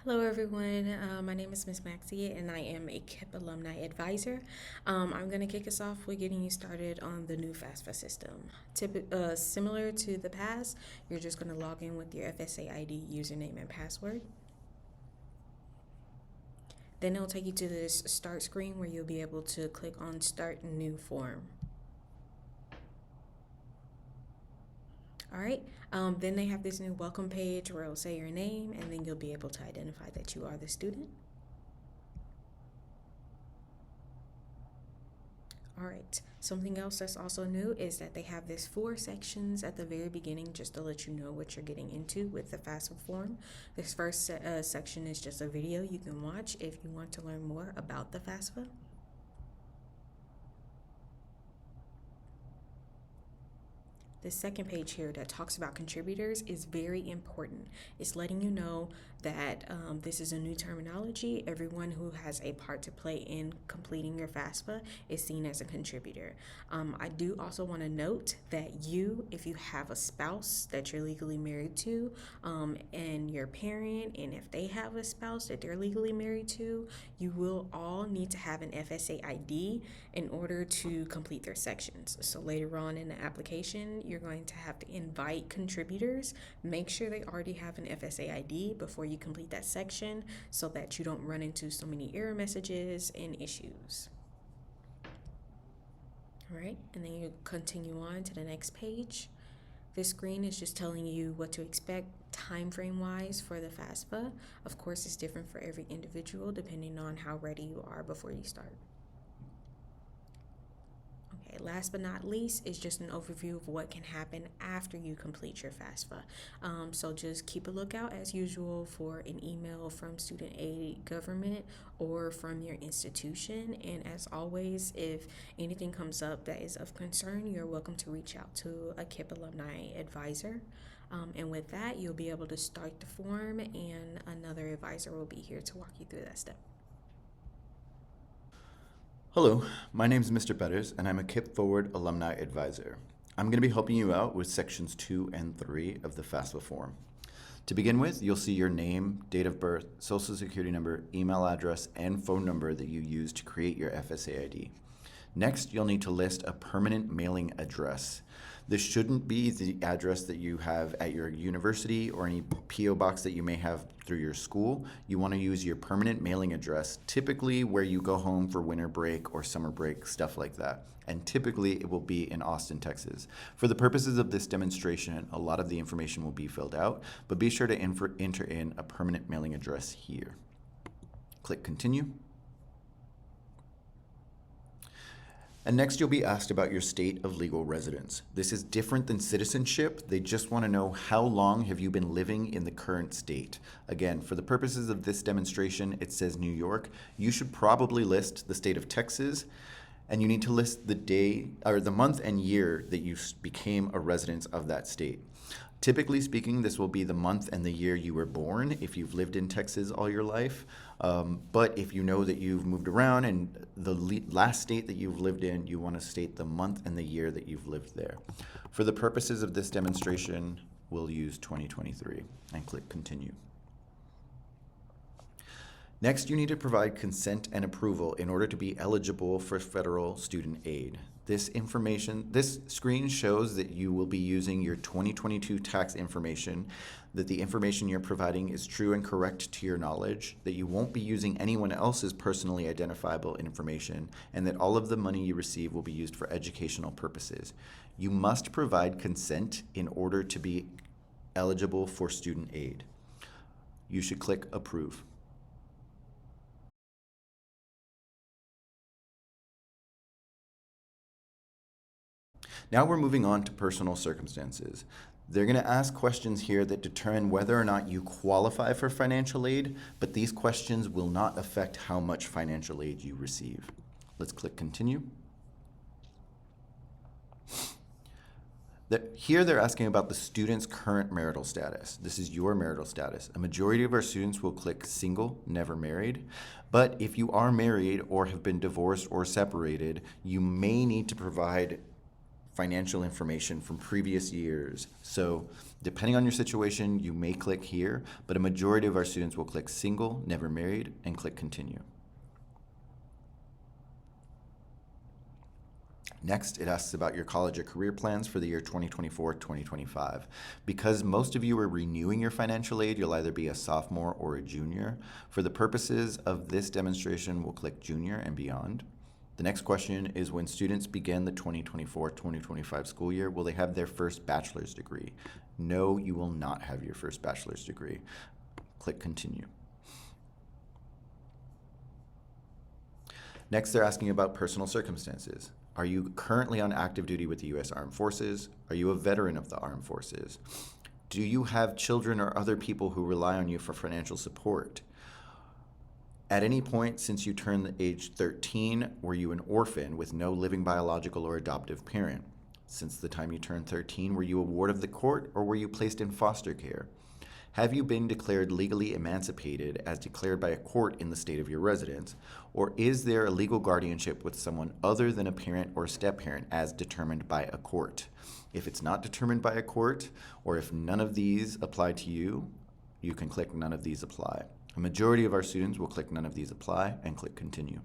Hello, everyone. My name is Miss Maxie, and I am a KIP alumni advisor. I'm going to kick us off with getting you started on the new FAFSA system. Similar to the past, you're just going to log in with your FSA ID username and password. Then it'll take you to this start screen where you'll be able to click on Start New Form. All right, then they have this new welcome page where it'll say your name, and then you'll be able to identify that you are the student. All right, something else that's also new is that they have this 4 sections at the very beginning just to let you know what you're getting into with the FAFSA form. This first section is just a video you can watch if you want to learn more about the FAFSA. The second page here that talks about contributors is very important. It's letting you know that this is a new terminology. Everyone who has a part to play in completing your FAFSA is seen as a contributor. I do also want to note that if you have a spouse that you're legally married to, and your parent, and if they have a spouse that they're legally married to, you will all need to have an FSA ID in order to complete their sections. So later on in the application, you're going to have to invite contributors. Make sure they already have an FSA ID before you complete that section so that you don't run into so many error messages and issues. All right, and then you continue on to the next page. This screen is just telling you what to expect time frame wise for the FAFSA. Of course, it's different for every individual depending on how ready you are before you start. Okay, last but not least is just an overview of what can happen after you complete your FAFSA. So just keep a lookout as usual for an email from Student Aid Government or from your institution. And as always, if anything comes up that is of concern, you're welcome to reach out to a KIP alumni advisor. And with that, you'll be able to start the form, and another advisor will be here to walk you through that step. Hello, my name is Mr. Betters, and I'm a KIP Forward Alumni Advisor. I'm going to be helping you out with sections 2 and 3 of the FAFSA form. To begin with, you'll see your name, date of birth, social security number, email address, and phone number that you use to create your FSA ID. Next, you'll need to list a permanent mailing address. This shouldn't be the address that you have at your university or any P.O. box that you may have through your school. You want to use your permanent mailing address, typically where you go home for winter break or summer break, stuff like that. And typically it will be in Austin, Texas. For the purposes of this demonstration, a lot of the information will be filled out, but be sure to enter in a permanent mailing address here. Click Continue. And next you'll be asked about your state of legal residence. This is different than citizenship. They just want to know how long have you been living in the current state. Again, for the purposes of this demonstration, it says New York. You should probably list the state of Texas, and you need to list the day or the month and year that you became a resident of that state. Typically speaking, this will be the month and the year you were born if you've lived in Texas all your life. But if you know that you've moved around and the last state that you've lived in, you want to state the month and the year that you've lived there. For the purposes of this demonstration, we'll use 2023 and click Continue. Next, you need to provide consent and approval in order to be eligible for federal student aid. This screen shows that you will be using your 2022 tax information, that the information you're providing is true and correct to your knowledge, that you won't be using anyone else's personally identifiable information, and that all of the money you receive will be used for educational purposes. You must provide consent in order to be eligible for student aid. You should click Approve. Now we're moving on to personal circumstances. They're going to ask questions here that determine whether or not you qualify for financial aid, but these questions will not affect how much financial aid you receive. Let's click Continue. Here they're asking about the student's current marital status. This is your marital status. A majority of our students will click single, never married. But if you are married or have been divorced or separated, you may need to provide financial information from previous years. So depending on your situation, you may click here, but a majority of our students will click single, never married, and click continue. Next, it asks about your college or career plans for the year 2024-2025. Because most of you are renewing your financial aid, you'll either be a sophomore or a junior. For the purposes of this demonstration, we'll click junior and beyond. The next question is, when students begin the 2024-2025 school year, will they have their first bachelor's degree? No, you will not have your first bachelor's degree. Click continue. Next, they're asking about personal circumstances. Are you currently on active duty with the U.S. Armed Forces? Are you a veteran of the Armed Forces? Do you have children or other people who rely on you for financial support? At any point since you turned the age 13, were you an orphan with no living biological or adoptive parent? Since the time you turned 13, were you a ward of the court or were you placed in foster care? Have you been declared legally emancipated as declared by a court in the state of your residence? Or is there a legal guardianship with someone other than a parent or step-parent as determined by a court? If it's not determined by a court, or if none of these apply to you, you can click none of these apply. A majority of our students will click none of these apply and click continue.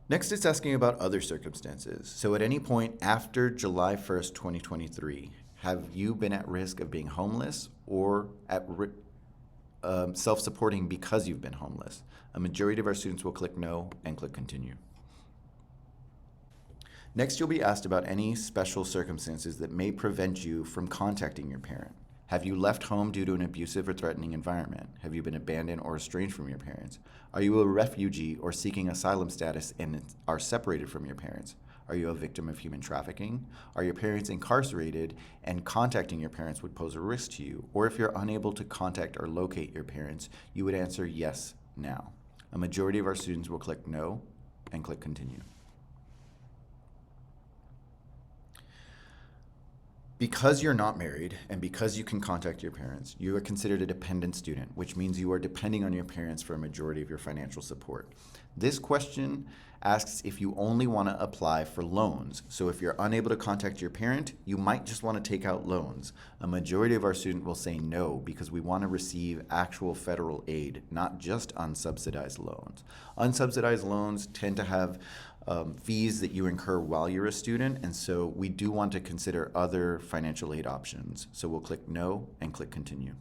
Next, it's asking about other circumstances. So at any point after July 1st, 2023, have you been at risk of being homeless or at self-supporting because you've been homeless? A majority of our students will click no and click continue. Next, you'll be asked about any special circumstances that may prevent you from contacting your parent. Have you left home due to an abusive or threatening environment? Have you been abandoned or estranged from your parents? Are you a refugee or seeking asylum status and are separated from your parents? Are you a victim of human trafficking? Are your parents incarcerated and contacting your parents would pose a risk to you? Or if you're unable to contact or locate your parents, you would answer yes now. A majority of our students will click no and click continue. Because you're not married and because you can contact your parents, you are considered a dependent student, which means you are depending on your parents for a majority of your financial support. This question asks if you only want to apply for loans. So if you're unable to contact your parent, you might just want to take out loans. A majority of our students will say no because we want to receive actual federal aid, not just unsubsidized loans. Unsubsidized loans tend to have fees that you incur while you're a student, and so we do want to consider other financial aid options. So we'll click no and click continue.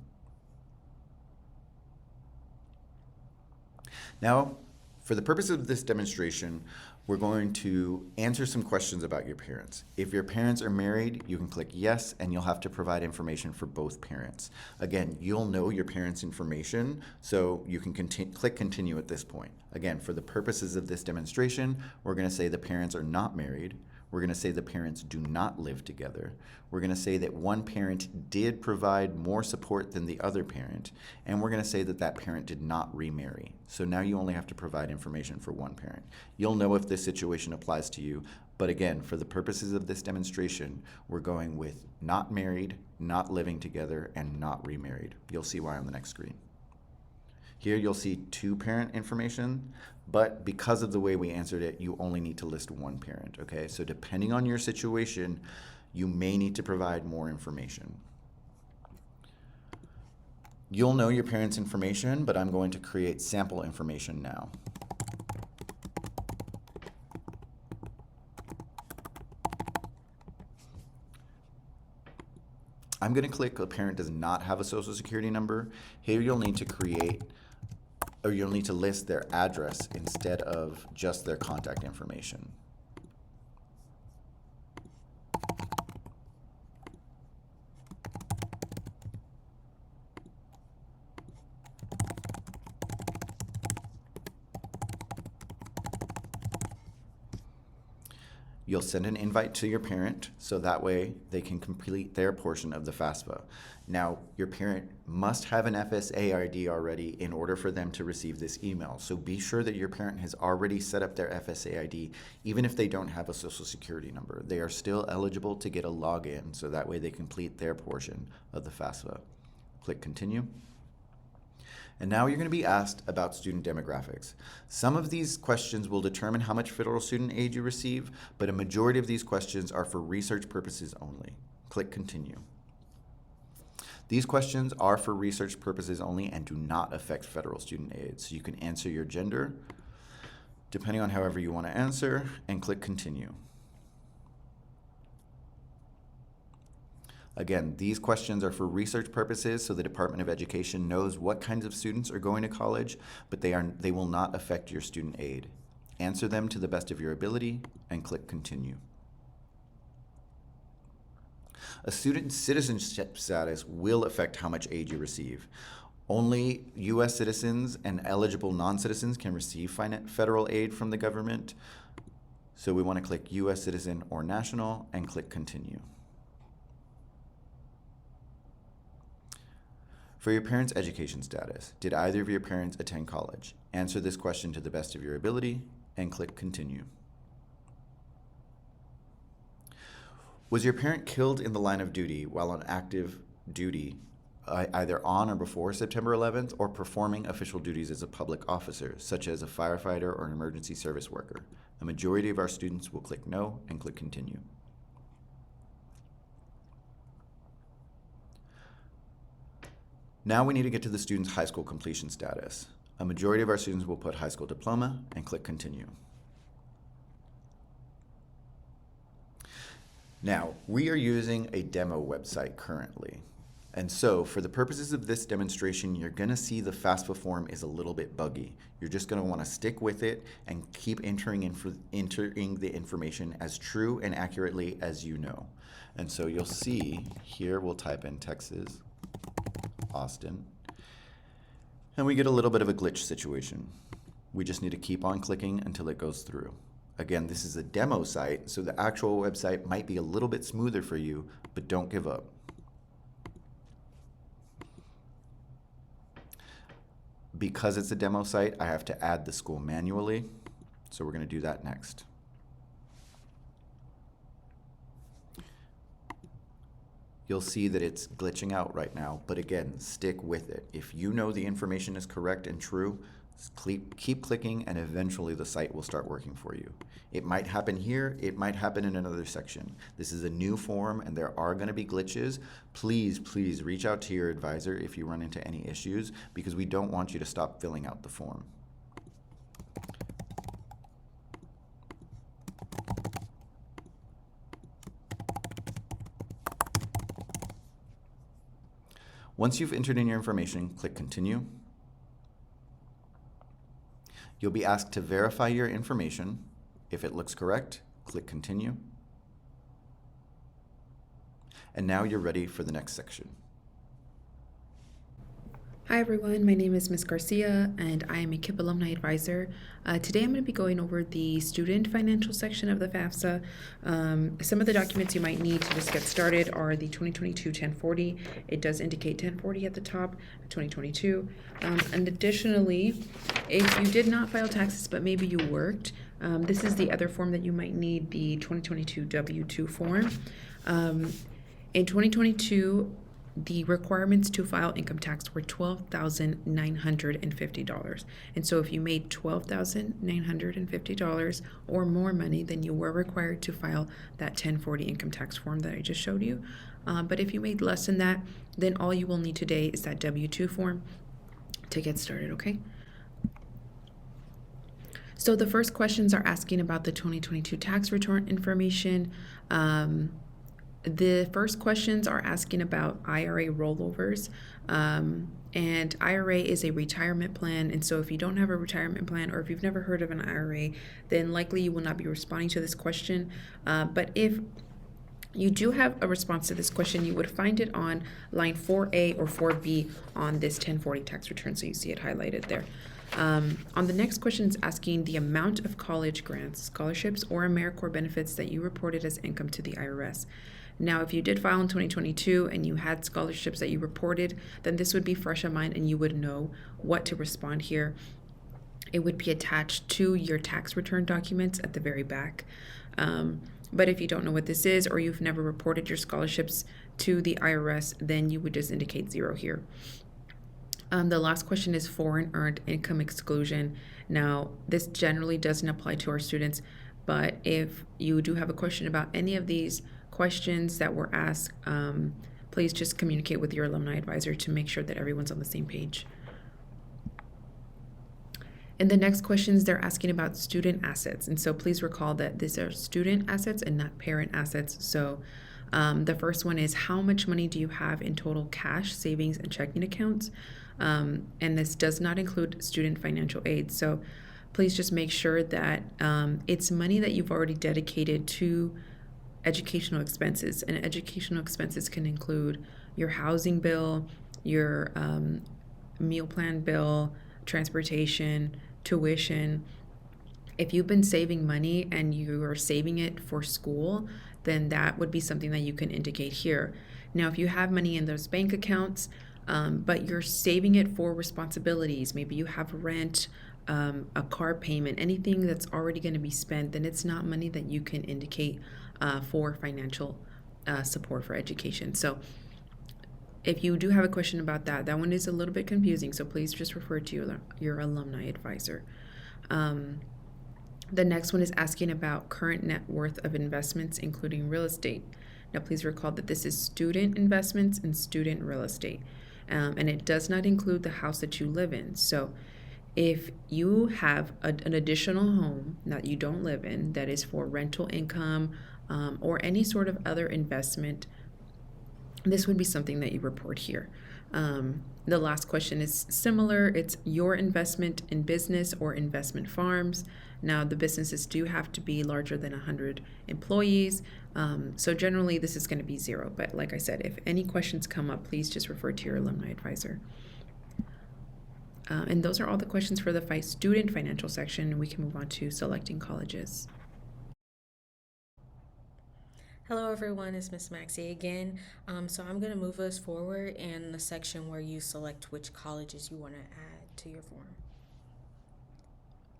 Now, for the purpose of this demonstration, we're going to answer some questions about your parents. If your parents are married, you can click yes, and you'll have to provide information for both parents. Again, you'll know your parents' information, so you can click continue at this point. Again, for the purposes of this demonstration, we're going to say the parents are not married. We're going to say the parents do not live together. We're going to say that one parent did provide more support than the other parent, and we're going to say that that parent did not remarry. So now you only have to provide information for one parent. You'll know if this situation applies to you, but again, for the purposes of this demonstration, we're going with not married, not living together, and not remarried. You'll see why on the next screen. Here you'll see two parent information, but because of the way we answered it, you only need to list one parent, okay? So depending on your situation, you may need to provide more information. You'll know your parents' information, but I'm going to create sample information now. I'm going to click a parent does not have a social security number. Here you'll need to you'll need to list their address instead of just their contact information. You'll send an invite to your parent so that way they can complete their portion of the FAFSA. Now, your parent must have an FSA ID already in order for them to receive this email. So be sure that your parent has already set up their FSA ID, even if they don't have a social security number. They are still eligible to get a login so that way they complete their portion of the FAFSA. Click continue. And now you're going to be asked about student demographics. Some of these questions will determine how much federal student aid you receive, but a majority of these questions are for research purposes only. Click Continue. These questions are for research purposes only and do not affect federal student aid. So you can answer your gender, depending on however you want to answer, and click Continue. Again, these questions are for research purposes, so the Department of Education knows what kinds of students are going to college, but they will not affect your student aid. Answer them to the best of your ability and click Continue. A student's citizenship status will affect how much aid you receive. Only U.S. citizens and eligible non-citizens can receive federal aid from the government. So we want to click U.S. citizen or national and click Continue. For your parents' education status, did either of your parents attend college? Answer this question to the best of your ability and click Continue. Was your parent killed in the line of duty while on active duty, either on or before September 11th, or performing official duties as a public officer, such as a firefighter or an emergency service worker? A majority of our students will click No and click Continue. Now we need to get to the student's high school completion status. A majority of our students will put high school diploma and click Continue. Now, we are using a demo website currently. And so for the purposes of this demonstration, you're gonna see the FAFSA form is a little bit buggy. You're just gonna wanna stick with it and keep entering the information as true and accurately as you know. And so you'll see here, we'll type in Texas, Austin, and we get a little bit of a glitch situation. We just need to keep on clicking until it goes through. Again, this is a demo site, so the actual website might be a little bit smoother for you, but don't give up. Because it's a demo site, I have to add the school manually, so we're going to do that next. You'll see that it's glitching out right now, but again, stick with it. If you know the information is correct and true, keep clicking and eventually the site will start working for you. It might happen here, it might happen in another section. This is a new form and there are going to be glitches. Please reach out to your advisor if you run into any issues, because we don't want you to stop filling out the form. Once you've entered in your information, click Continue. You'll be asked to verify your information. If it looks correct, click Continue. And now you're ready for the next section. Hi everyone, my name is Ms. Garcia and I am a KIPP Alumni Advisor. Today I'm going to be going over the student financial section of the FAFSA. Some of the documents you might need to just get started are the 2022 1040. It does indicate 1040 at the top, 2022. And additionally, if you did not file taxes but maybe you worked, this is the other form that you might need, the 2022 W-2 form. In 2022, the requirements to file income tax were $12,950. And so if you made $12,950 or more money, then you were required to file that 1040 income tax form that I just showed you. But if you made less than that, then all you will need today is that W-2 form to get started, okay? So the first questions are asking about the 2022 tax return information. The first questions are asking about IRA rollovers, and IRA is a retirement plan, and so if you don't have a retirement plan or if you've never heard of an IRA, then likely you will not be responding to this question. But if you do have a response to this question, you would find it on line 4A or 4B on this 1040 tax return, so you see it highlighted there. On the next question is asking the amount of college grants, scholarships, or AmeriCorps benefits that you reported as income to the IRS. Now, if you did file in 2022 and you had scholarships that you reported, then this would be fresh in mind and you would know what to respond here. It would be attached to your tax return documents at the very back. But if you don't know what this is or you've never reported your scholarships to the IRS, then you would just indicate 0 here. The last question is foreign earned income exclusion. Now, this generally doesn't apply to our students, but if you do have a question about any of these questions that were asked, please just communicate with your alumni advisor to make sure that everyone's on the same page. And the next questions, they're asking about student assets. And so please recall that these are student assets and not parent assets. So the first one is, how much money do you have in total cash, savings, and checking accounts? And this does not include student financial aid. So please just make sure that it's money that you've already dedicated to educational expenses. And educational expenses can include your housing bill, your meal plan bill, transportation, tuition. If you've been saving money and you are saving it for school, then that would be something that you can indicate here. Now, if you have money in those bank accounts, but you're saving it for responsibilities, maybe you have rent, a car payment, anything that's already going to be spent, then it's not money that you can indicate for financial support for education. So if you do have a question about that, that one is a little bit confusing, so please just refer to your alumni advisor. The next one is asking about current net worth of investments, including real estate. Now, please recall that this is student investments and student real estate, and it does not include the house that you live in. So if you have an additional home that you don't live in that is for rental income or any sort of other investment, this would be something that you report here. The last question is similar. It's your investment in business or investment farms. Now, the businesses do have to be larger than 100 employees. So generally, this is going to be 0. But like I said, if any questions come up, please just refer to your alumni advisor. And those are all the questions for the student financial section. We can move on to selecting colleges. Hello everyone, it's Miss Maxie again. So I'm going to move us forward in the section where you select which colleges you want to add to your form.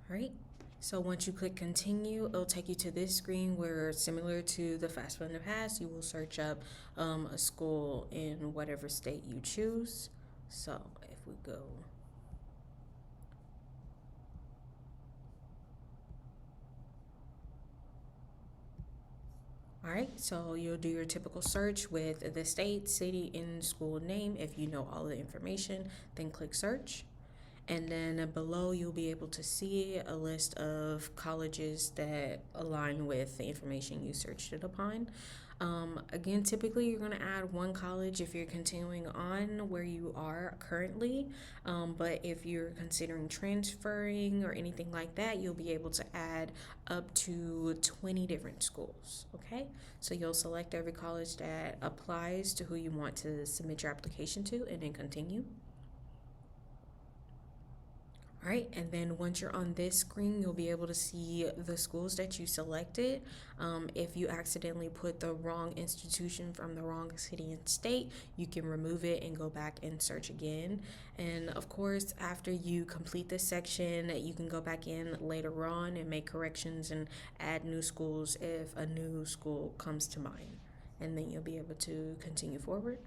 All right, so once you click continue, it'll take you to this screen where, similar to the FAFSA in the past, you will search up a school in whatever state you choose. So if we go All right, so you'll do your typical search with the state, city, and school name. If you know all the information, then click search. And then below, you'll be able to see a list of colleges that align with the information you searched it upon. Again, typically you're going to add one college if you're continuing on where you are currently, but if you're considering transferring or anything like that, you'll be able to add up to 20 different schools, okay? So you'll select every college that applies to who you want to submit your application to and then continue. All right, and then once you're on this screen, you'll be able to see the schools that you selected. If you accidentally put the wrong institution from the wrong city and state, you can remove it and go back and search again. And of course, after you complete this section, you can go back in later on and make corrections and add new schools if a new school comes to mind. And then you'll be able to continue forward.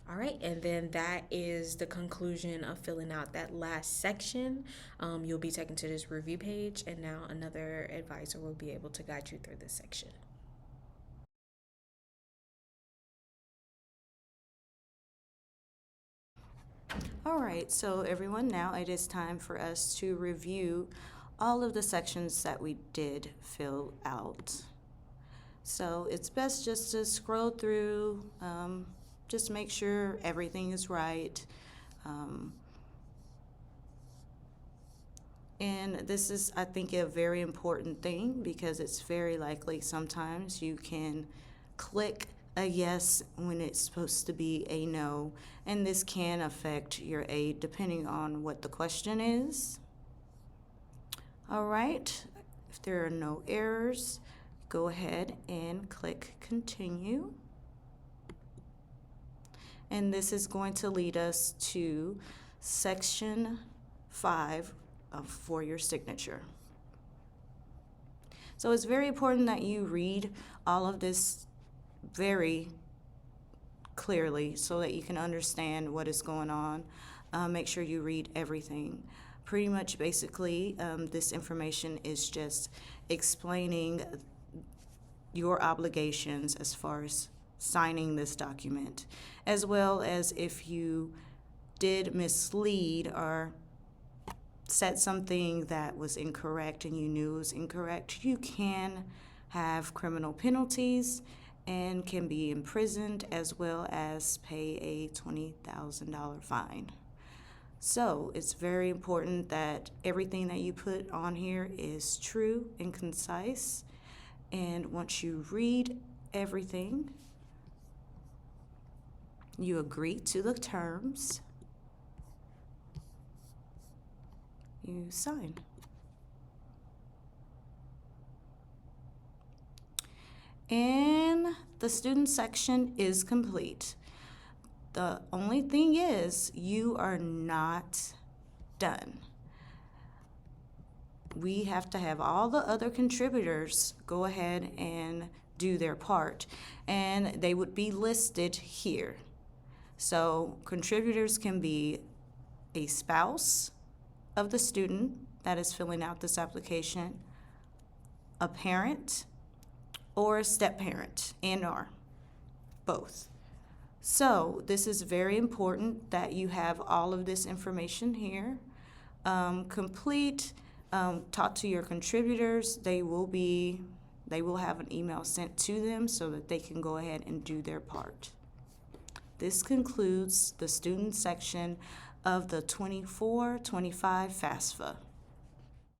All right, and then that is the conclusion of filling out that last section. You'll be taken to this review page, and now another advisor will be able to guide you through this section. All right, so everyone, now it is time for us to review all of the sections that we did fill out. So it's best just to scroll through, just make sure everything is right. And this is, I think, a very important thing because it's very likely sometimes you can click a yes when it's supposed to be a no, and this can affect your aid depending on what the question is. All right, if there are no errors, go ahead and click continue. And this is going to lead us to section 5 for your signature. So it's very important that you read all of this very clearly so that you can understand what is going on. Make sure you read everything. Pretty much basically, this information is just explaining your obligations as far as signing this document, as well as if you did mislead or said something that was incorrect and you knew was incorrect, you can have criminal penalties and can be imprisoned, as well as pay a $20,000 fine. So it's very important that everything that you put on here is true and concise. And once you read everything, you agree to the terms, you sign. And the student section is complete. The only thing is, you are not done. We have to have all the other contributors go ahead and do their part, and they would be listed here. So contributors can be a spouse of the student that is filling out this application, a parent, or a step-parent, and/or both. So this is very important that you have all of this information here. Complete, talk to your contributors. They will have an email sent to them so that they can go ahead and do their part. This concludes the student section of the 24-25 FAFSA.